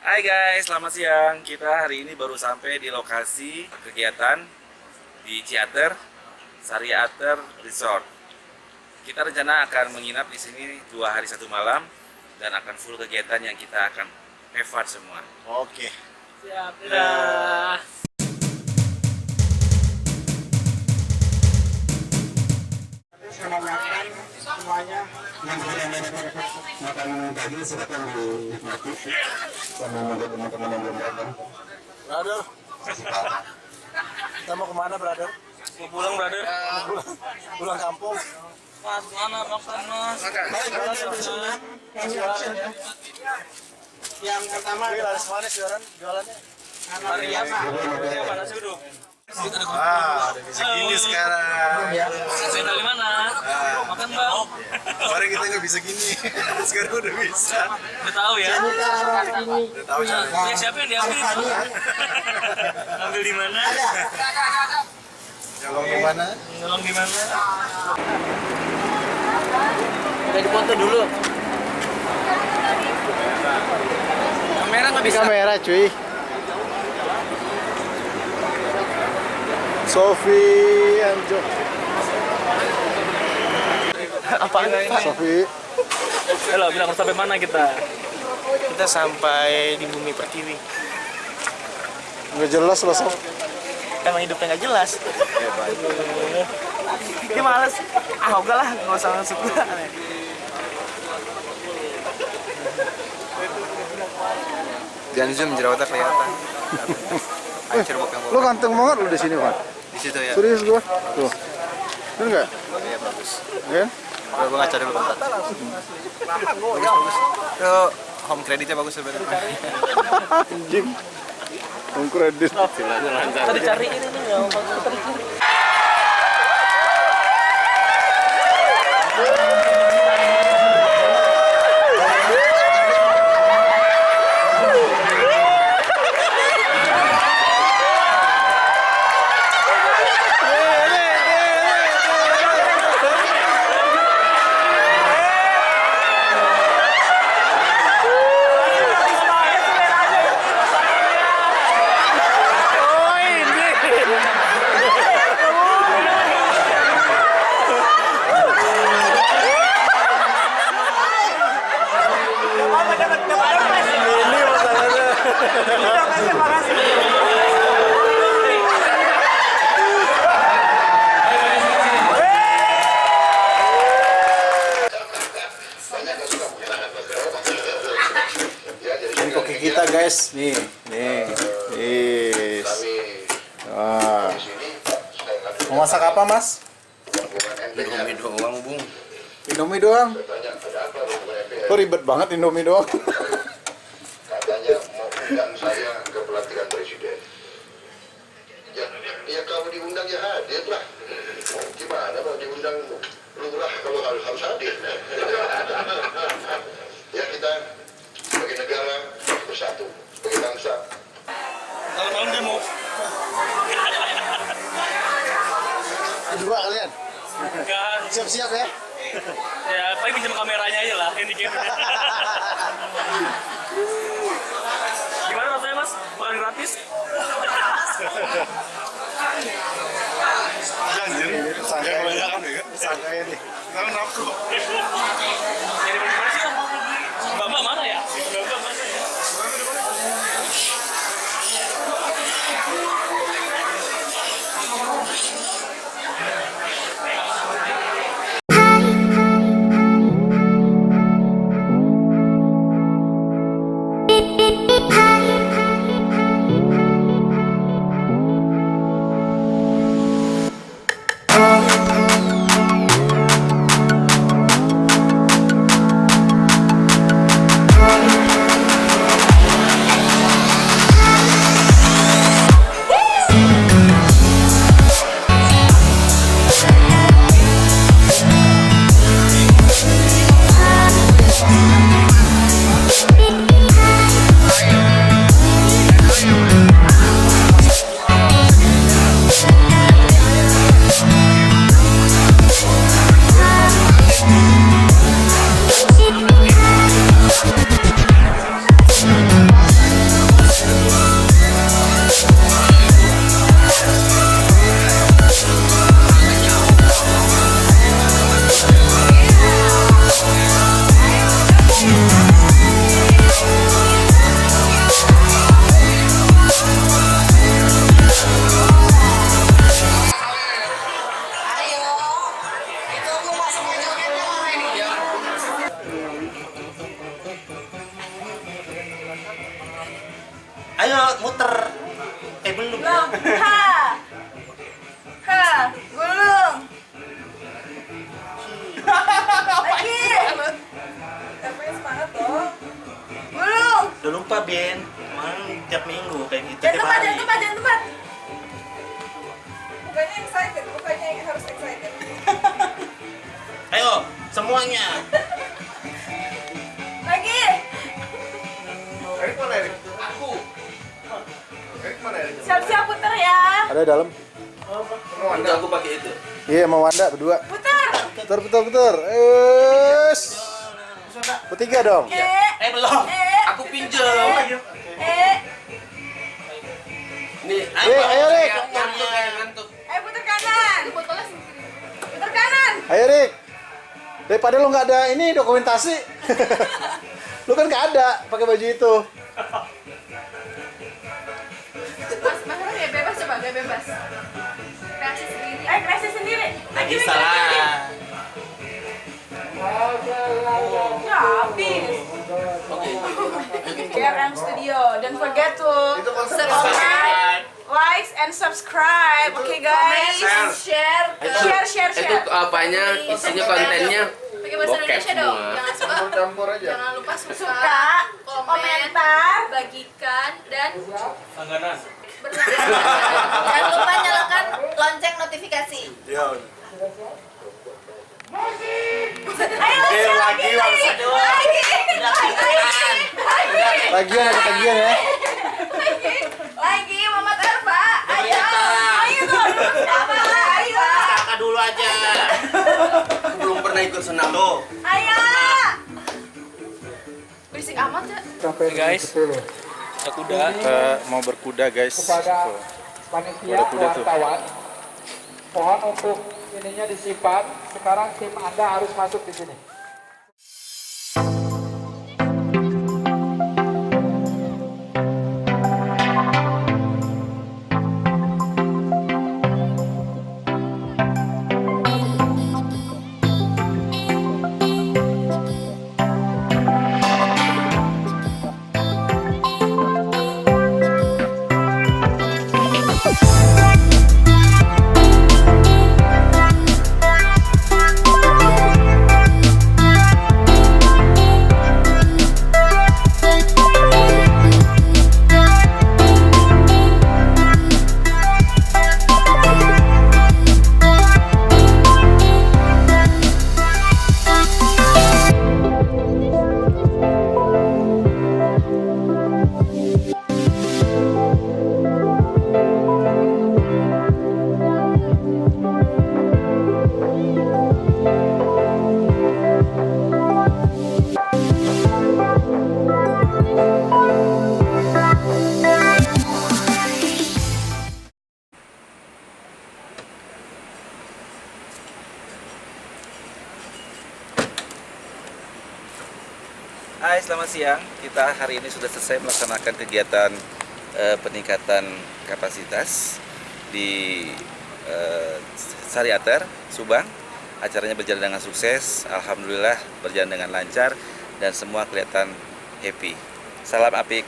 Hai guys, selamat siang. Kita hari ini baru sampai di lokasi kegiatan di Ciater, Sariater Resort. Kita rencana akan menginap di sini 2 hari 1 malam dan akan full kegiatan yang kita akan have fun semua. Oke. Siap, dadah. Selamat makan semuanya. Makan daging silakan dinikmati sama teman-teman yang belum datang. Brother, kita mau kemana, brother? Mau pulang, brother. Pulang kampung. Mas, mana makan, Mas? Yang pertama, laris manis jualannya. Maria, mana sih, Bro? Udah bisa gini sekarang. Saya dari mana? Makan, Bang. Kemarin kita nggak bisa gini, sekarang udah bisa. Udah tahu ya? Udah tahu cara. Ya, siapa yang diambil itu? Ambil di mana? Nyolong di mana? Nyolong di mana? Udah dipoto dulu. Kamera nggak bisa. Kamera, cuy. Sofi Anjo. Apaan? Sofi. Halo, bilang sampai mana kita? Kita sampai di bumi pertiwi. Nggak jelas loh, Sof. Emang hidupnya nggak jelas. Dia males. Ah, enggak lah, nggak usah masuk. Jangan zoom jerawatnya kelihatan. Hancur bokang Lu ganteng banget lu di sini, Pak. di situ ya. Serius gua. Tuh. Bener nggak? Iya bagus. Kan? Kalau gua ngaca dulu bentar. Bagus. Tuh home kreditnya bagus sebenarnya. Anjing. Kredit. Tadi cari ini nih, ya. Ini koki kita, guys. Nih. Yes. Wah. Mau masak apa, Mas? Indomie doang, Bung. Indomie doang. Kok ribet banget Indomie doang? Katanya mau undang saya ke pelantikan presiden. Ya kalau diundang ya hadir lah. Gimana mau diundang lurah kalau harus hadir. Ya kita sebagai negara bersatu, sebagai bangsa. Kalau malam demo. Berdua kalian. Kan. Siap-siap ya. Ya, paling pinjam kameranya aja lah, yang di game. Gimana rasanya, Mas? Makan gratis? Sangka ini. Jadi bagaimana sih, Om? Mbak mana ya? Mbak mana ya? Ayo muter. Belum. Belum. Ha. Gulung. Lagi. Tapi semangat dong. Gulung. Udah lupa Ben. Emang tiap minggu kayak gitu Jangan tiap tempat, hari. jangan tempat, jangan tempat. Bukannya excited, bukannya harus excited. Ayo semuanya. Lagi. Erik mana Erik? Aku. Erik mana Erik? Siap-siap putar ya. Ada dalam. Udah aku pakai itu. Iya, sama Wanda berdua. Putar. Putar. Bertiga dong. Belum. Aku pinjam. Nih, Ayo Erik. Ayo putar kanan. Putar kanan. Ayo Erik. Daripada lu nggak ada ini dokumentasi. Lu kan nggak ada pakai baju itu. Mas ya bebas coba, gak bebas. Kreasi sendiri. Kreasi sendiri. Lagi Bisa lah. Ya habis. KRM Studio. Don't forget to subscribe, likes and subscribe. Okay guys. Share. itu apanya, isinya kontennya Pakai bahasa bokep Indonesia dong. semua. Jangan suka. Campur aja. Jangan lupa Suka, komentar, bagikan dan Langganan. jangan lupa nyalakan lonceng notifikasi. Ayo lagi. Lagian ada tagihan ya. Lagi Muhammad Arfa. Ayo Kakak dulu aja. Aku belum pernah ikut senam. Tuh. ayo. Berisik amat ya. Guys, kita kuda. Kita mau berkuda guys. Kepada panitia Ada kuda tuh. wartawan, mohon untuk ininya disimpan. Sekarang tim Anda harus masuk di sini. Hai, selamat siang. Kita hari ini sudah selesai melaksanakan kegiatan peningkatan kapasitas di Sariater, Subang. Acaranya berjalan dengan sukses, alhamdulillah berjalan dengan lancar dan semua kelihatan happy. Salam apik.